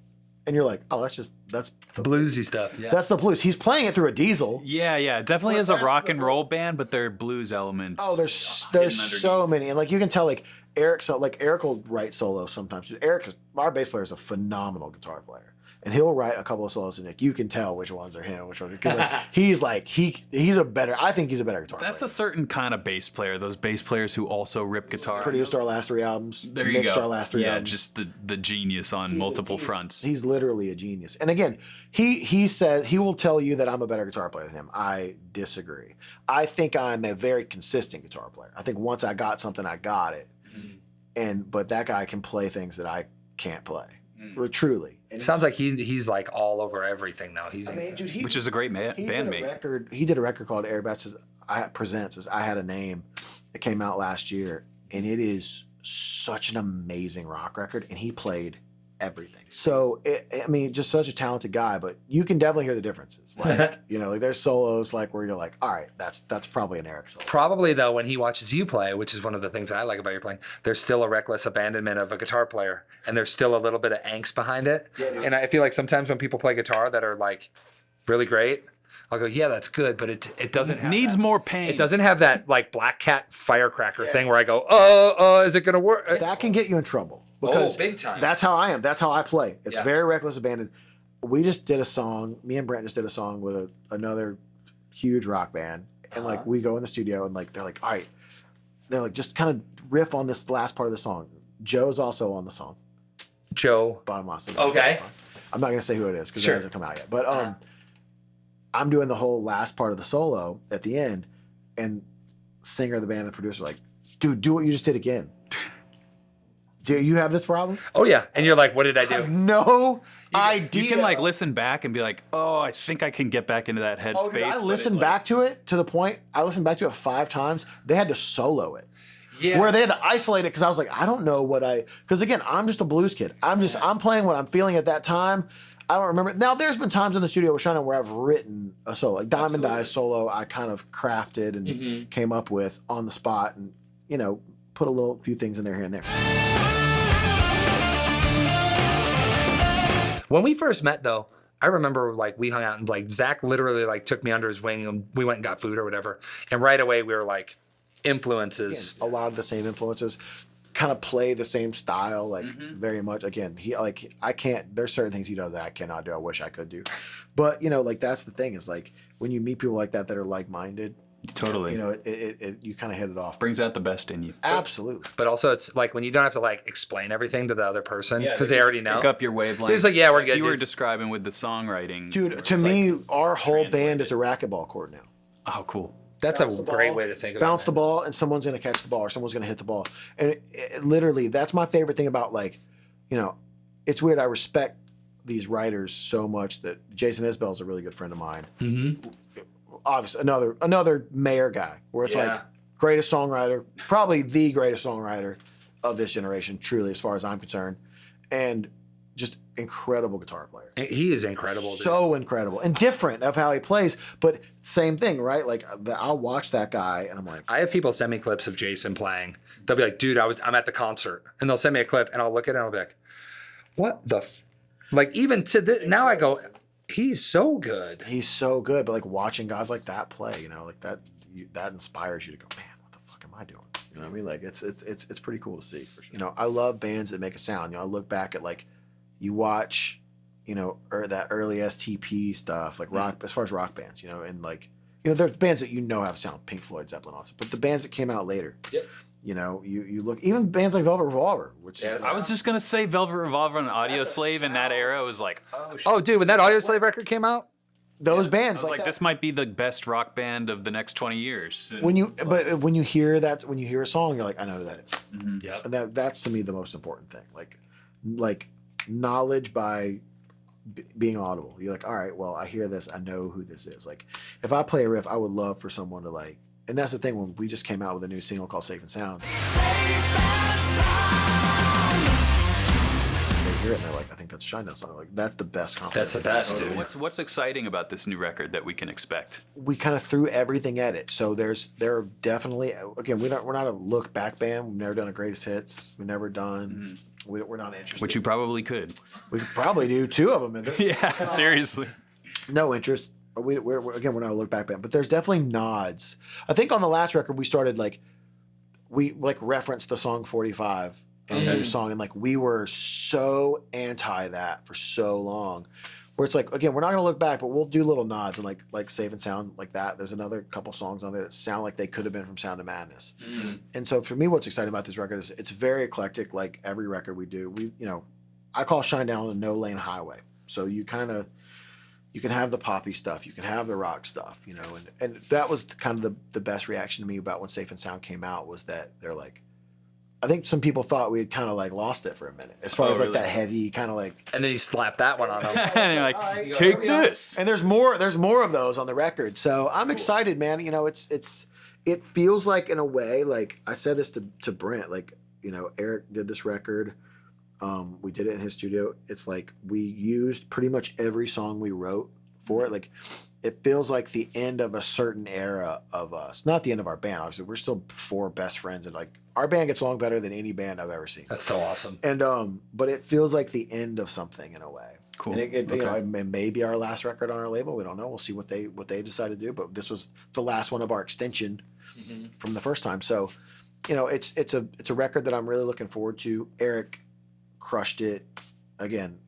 And you're like, oh, that's the bluesy stuff. Yeah. That's the blues. He's playing it through a diesel. Yeah. Definitely as a rock and roll band, but there are blues elements. Oh, there's so many. And like, you can tell, like, Eric will write solos sometimes. Our bass player is a phenomenal guitar player. And he'll write a couple of solos, and like, you can tell which ones are him, which ones are, because like, he's a better guitar player. That's a certain kind of bass player. Those bass players who also rip guitar. Produced our last 3 albums. There you mixed go. our last 3 albums. Just the genius on multiple fronts. He's literally a genius. And again, he says he will tell you that I'm a better guitar player than him. I disagree. I think I'm a very consistent guitar player. I think once I got something, I got it. But that guy can play things that I can't play. Truly. And sounds like he's like all over everything now. Which is a great bandmate. He did a record called Eric Bass' Presents. I Had a Name. It came out last year, and it is such an amazing rock record, and he played everything. So, just such a talented guy, but you can definitely hear the differences. Like, you know, like there's solos like where you're like, all right, that's probably an Eric solo. Probably, though, when he watches you play, which is one of the things I like about your playing, there's still a reckless abandonment of a guitar player, and there's still a little bit of angst behind it. Yeah, and I feel like sometimes when people play guitar that are like really great, I'll go, yeah, that's good, but it doesn't have needs more pain. It doesn't have that like Black Cat firecracker thing where I go, is it gonna work? That can get you in trouble. Because big time. That's how I am. That's how I play. It's very reckless abandon. We just did a song. Me and Brent just did a song with another huge rock band, and like we go in the studio and like they're like, all right, they're like, just kind of riff on this last part of the song. Joe's also on the song. Joe Bonamassa. Okay. I'm not gonna say who it is because it hasn't come out yet. But I'm doing the whole last part of the solo at the end, and singer of the band and the producer are like, dude, do what you just did again. Do you have this problem? Oh yeah, and you're like, what did I do? I have no idea. You can like listen back and be like, oh, I think I can get back into that headspace. I listened back to it to the point I listened back to it 5 times. They had to solo it. Yeah. where they had to isolate it because I was like, I don't know because again, I'm just a blues kid. I'm playing what I'm feeling at that time. I don't remember. Now, there's been times in the studio with Shinedown where I've written a solo, like Diamond Eyes solo. I kind of crafted and came up with on the spot, and put a few things in there here and there. When we first met, though, I remember like we hung out and like Zach literally like took me under his wing and we went and got food or whatever, and right away we were like influences. Again, a lot of the same influences. Kind of play the same style, like very much. Again, I can't. There's certain things he does that I cannot do. I wish I could do, but like that's the thing is like when you meet people like that are like-minded. Totally. You kind of hit it off. Brings out the best in you. Absolutely. But also, it's like when you don't have to like explain everything to the other person because they already know. Pick up your wavelength. It's like, yeah, we're good. You were describing with the songwriting, dude. To me, our whole band is a racquetball court now. Oh, cool. That's a great way to think about it. Bounce the ball, and someone's going to catch the ball, or someone's going to hit the ball. And literally, that's my favorite thing about it's weird. I respect these writers so much that Jason Isbell is a really good friend of mine. Mm-hmm. Obviously, another mayor guy, where it's like greatest songwriter, probably the greatest songwriter of this generation, truly, as far as I'm concerned, and just incredible guitar player. He is incredible. So incredible and different of how he plays, but same thing, right? Like I'll watch that guy and I'm like, I have people send me clips of Jason playing. They'll be like, dude, I'm at the concert, and they'll send me a clip, and I'll look at it and I'll be like, what the, like even to this now I go, he's so good. He's so good, but like watching guys like that play, like that inspires you to go, man, what the fuck am I doing? You know what I mean? Like it's pretty cool to see. For sure. I love bands that make a sound. I look back at like. You watch, or that early STP stuff, like rock, as far as rock bands, and like, there's bands that have sound, Pink Floyd, Zeppelin, also, but the bands that came out later, you look, even bands like Velvet Revolver, which is, I was just gonna say Velvet Revolver and Audio Slave in that era was like, oh, dude, when that Audio Slave record came out, those bands, I was like this might be the best rock band of the next 20 years. When you hear a song, you're like, I know who that is. Mm-hmm. yeah, And that's to me the most important thing, like knowledge by being audible. You're like, all right, well, I hear this, I know who this is. Like, if I play a riff, I would love for someone to like, and that's the thing when we just came out with a new single called Safe and Sound. They hear it and they're like, I think that's Shinedown song. Like, that's the best compliment. That's the best, dude. What's exciting about this new record that we can expect? We kind of threw everything at it. So there are definitely, again, we're not a look back band. We've never done a greatest hits. We've never done. We're not interested. Which you probably could. We could probably do 2 of them. Yeah, seriously. No interest. We're not a look back band, but there's definitely nods. I think on the last record we started we referenced the song 45 and a new song, and like we were so anti that for so long. Where it's like, again, we're not going to look back, but we'll do little nods and like Safe and Sound like that. There's another couple songs on there that sound like they could have been from Sound of Madness. And so for me, what's exciting about this record is it's very eclectic, like every record we do. I call Shinedown a no-lane highway. So you can have the poppy stuff, you can have the rock stuff, and that was kind of the best reaction to me about when Safe and Sound came out was that they're like, I think some people thought we had kind of like lost it for a minute as far as like that heavy kind of like. And then you slap that one on them. And you're like, take this. And there's more of those on the record. So I'm excited, man. It feels like in a way, like I said this to Brent, like, Eric did this record. We did it in his studio. It's like we used pretty much every song we wrote for it. Like it feels like the end of a certain era of us. Not the end of our band, obviously. We're still 4 best friends, and like our band gets along better than any band I've ever seen. That's so awesome. And but it feels like the end of something in a way. Cool. And it may be our last record on our label. We don't know. We'll see what they decide to do. But this was the last one of our extension from the first time. So, it's a record that I'm really looking forward to. Eric crushed it. Again,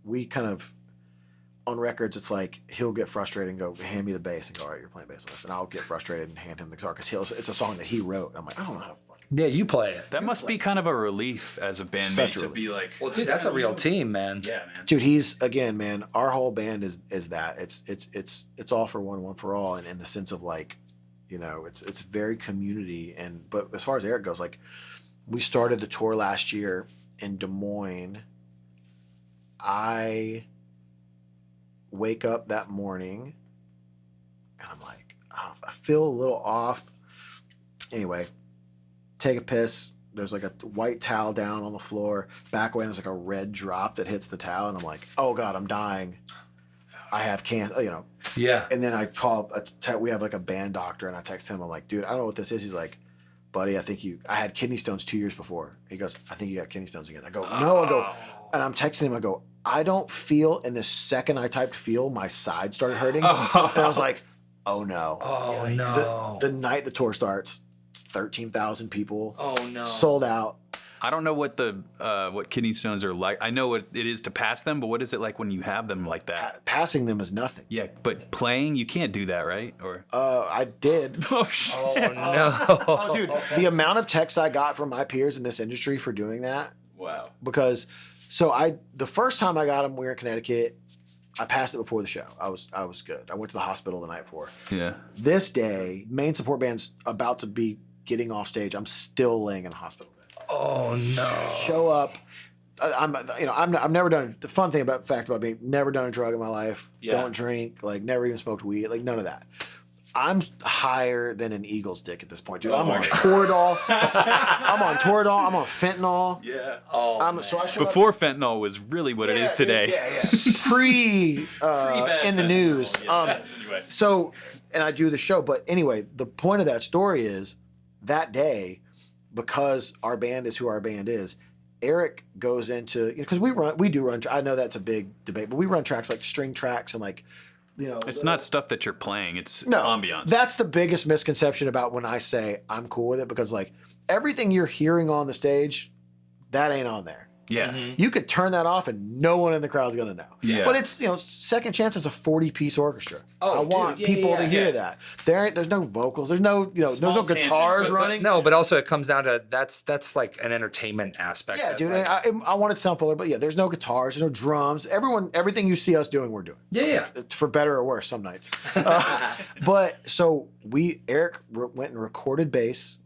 we kind of on records, it's like he'll get frustrated and go, hand me the bass, and go, all right, you're playing bass on this. And I'll get frustrated and hand him the guitar because it's a song that he wrote. And I'm like, I don't know how to fucking. Yeah, you play it. That must be kind of a relief as a bandmate to be like, well, dude, that's a real team, man. Yeah, man. Dude, he's again, man. Our whole band is that. It's all for one for all, and in the sense of like, it's very community. But as far as Eric goes, like, we started the tour last year in Des Moines. I wake up that morning and I'm like, I feel a little off. Anyway, take a piss. There's like a white towel down on the floor. Back away, there's like a red drop that hits the towel, and I'm like, oh God, I'm dying. I have cancer, you know. Yeah. And then I call, we have like a band doctor, and I text him. I'm like, dude, I don't know what this is. He's like, buddy, I had kidney stones 2 years before. He goes, I think you got kidney stones again. I go, no. I go, and I'm texting him. I go, I don't feel, and the second I typed feel, my side started hurting. And I was like, oh no. Oh no. The night the tour starts, it's 13,000 people. Oh no. Sold out. I don't know what what kidney stones are like. I know what it is to pass them, but what is it like when you have them like that? Passing them is nothing. Yeah, but playing, you can't do that, right? Or I did. oh shit. Oh no. Oh, dude, the amount of texts I got from my peers in this industry for doing that. Wow. Because, the first time I got them, we were in Connecticut. I passed it before the show. I was good. I went to the hospital the night before. Yeah. This day, main support band's about to be getting off stage. I'm still laying in a hospital bed. Oh no. Show up. I've never done the fun thing about me. Never done a drug in my life. Yeah. Don't drink. Like never even smoked weed. Like none of that. I'm higher than an eagle's dick at this point, dude. I'm on Toradol. I'm on Toradol. I'm on fentanyl. Yeah. Oh. So I show Before fentanyl was really what it is today. Yeah. Pre in the news. Anyway. So, and I do the show. But anyway, the point of that story is that day, because our band is who our band is, Eric goes into, because we do run, I know that's a big debate, but we run tracks like string tracks and like, it's not stuff that you're playing. It's no, ambiance. That's the biggest misconception about when I say I'm cool with it, because like everything you're hearing on the stage, that ain't on there. Yeah. Mm-hmm. You could turn that off and no one in the crowd's gonna know. Yeah. But it's, Second Chance is a 40-piece orchestra. Oh, I want dude, yeah, people yeah, to hear yeah. that. There's no vocals. There's no, there's no Small tangent, guitars but running. No, but also it comes down to that's like an entertainment aspect. Yeah, that, dude. like- And I want it to sound fuller, but yeah, there's no guitars, there's no drums. Everything you see us doing, we're doing. Yeah. For better or worse, some nights. But so Eric went and recorded bass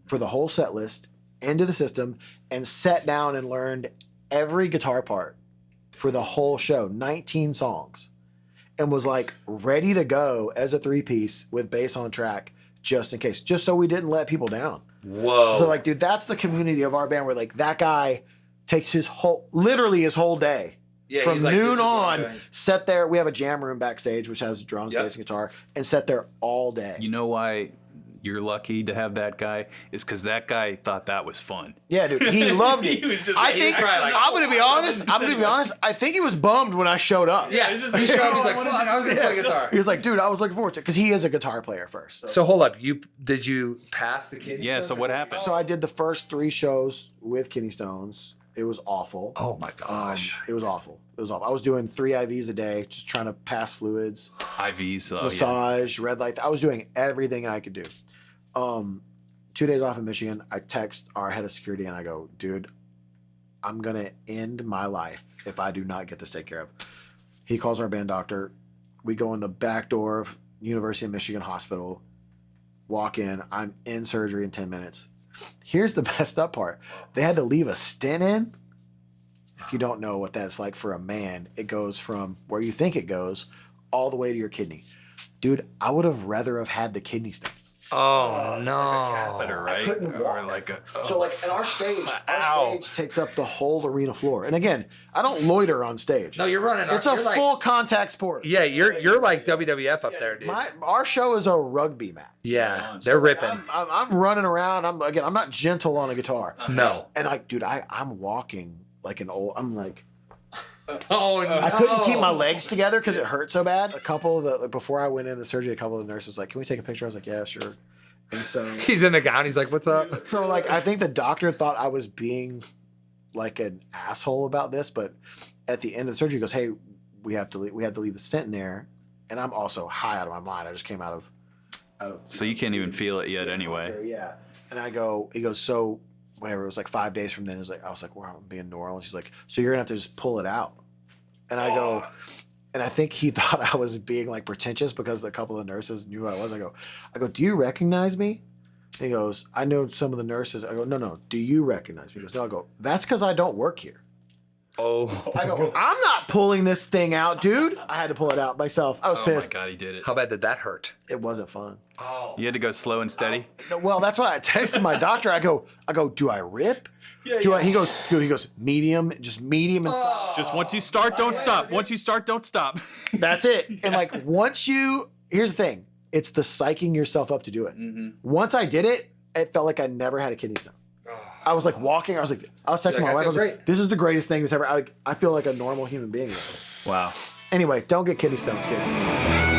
for the whole set list into the system and sat down and learned every guitar part for the whole show, 19 songs, and was like ready to go as a 3-piece with bass on track just in case, just so we didn't let people down. Whoa. So like, dude, that's the community of our band, where like that guy takes literally his whole day. Yeah, From he's like, this noon is what I'm on, doing. sat there. We have a jam room backstage, which has drums, Yep. bass, and guitar, and sat there all day. You know why you're lucky to have that guy? Is because that guy thought that was fun. Yeah, dude, he loved it. He was just I like- he think was probably like, I'm gonna be honest. I think he was bummed when I showed up. Yeah, he showed up. He's like, "Fuck, I was gonna play guitar." He was like, dude, I was looking forward to it, because he is a guitar player first. So hold up, did you pass the kidney? Yeah, stone? so what happened? So I did the first 3 shows with kidney stones. It was awful. Oh my gosh. It was awful. I was doing 3 IVs a day, just trying to pass fluids. IVs. Oh, yeah. Massage, red light. I was doing everything I could do. 2 days off in Michigan, I text our head of security and I go, dude, I'm going to end my life if I do not get this taken care of. He calls our band doctor. We go in the back door of University of Michigan Hospital, walk in. I'm in surgery in 10 minutes. Here's the messed up part. They had to leave a stent in. If you don't know what that's like for a man, it goes from where you think it goes all the way to your kidney. Dude, I would have rather have had the kidney stones. Oh no. Catheter, right? couldn't walk. Or like a. So like, and our stage Ow. takes up the whole arena floor. And again, I don't loiter on stage. No, you're running. It's a you're like- full contact sport. Yeah, you're like WWF up there, dude. Our show is a rugby match. Yeah, they're ripping. I'm running around. I'm not gentle on a guitar. No. And I'm walking like an old. I'm like. Oh no. I couldn't keep my legs together because it hurt so bad. A couple of the before I went in the surgery, a couple of the nurses was like, "Can we take a picture?" I was like, "Yeah, sure." And so He's in the gown. He's like, "What's up?" So like, I think the doctor thought I was being like an asshole about this, but at the end of the surgery, he goes, "Hey, we have to leave the stent in there," and I'm also high out of my mind. I just came out of. So you can't even feel it yet, anyway. Yeah, and he goes, so whenever it was like 5 days from then, I was like, well, I'm being New Orleans. He's like, so you're gonna have to just pull it out, and I go. And I think he thought I was being like pretentious because a couple of nurses knew who I was. I go, do you recognize me? And he goes, I know some of the nurses. I go, no, do you recognize me? He goes, no. I go, that's because I don't work here. Oh. I go, I'm not pulling this thing out, dude. I had to pull it out myself. I was Oh pissed. my God, he did it. How bad did that hurt? It wasn't fun. Oh. You had to go slow and steady. No, well, that's what I texted my doctor. I go, do I rip? He goes, medium, just medium and soft. Just once you start, don't stop. Once you start, don't stop. That's it. And like here's the thing, it's the psyching yourself up to do it. Once I did it, it felt like I never had a kidney stone. I was like walking. I was texting my wife. I was like, "This is the greatest thing that's ever." I feel like a normal human being. Wow. Anyway, don't get kidney stones, kids.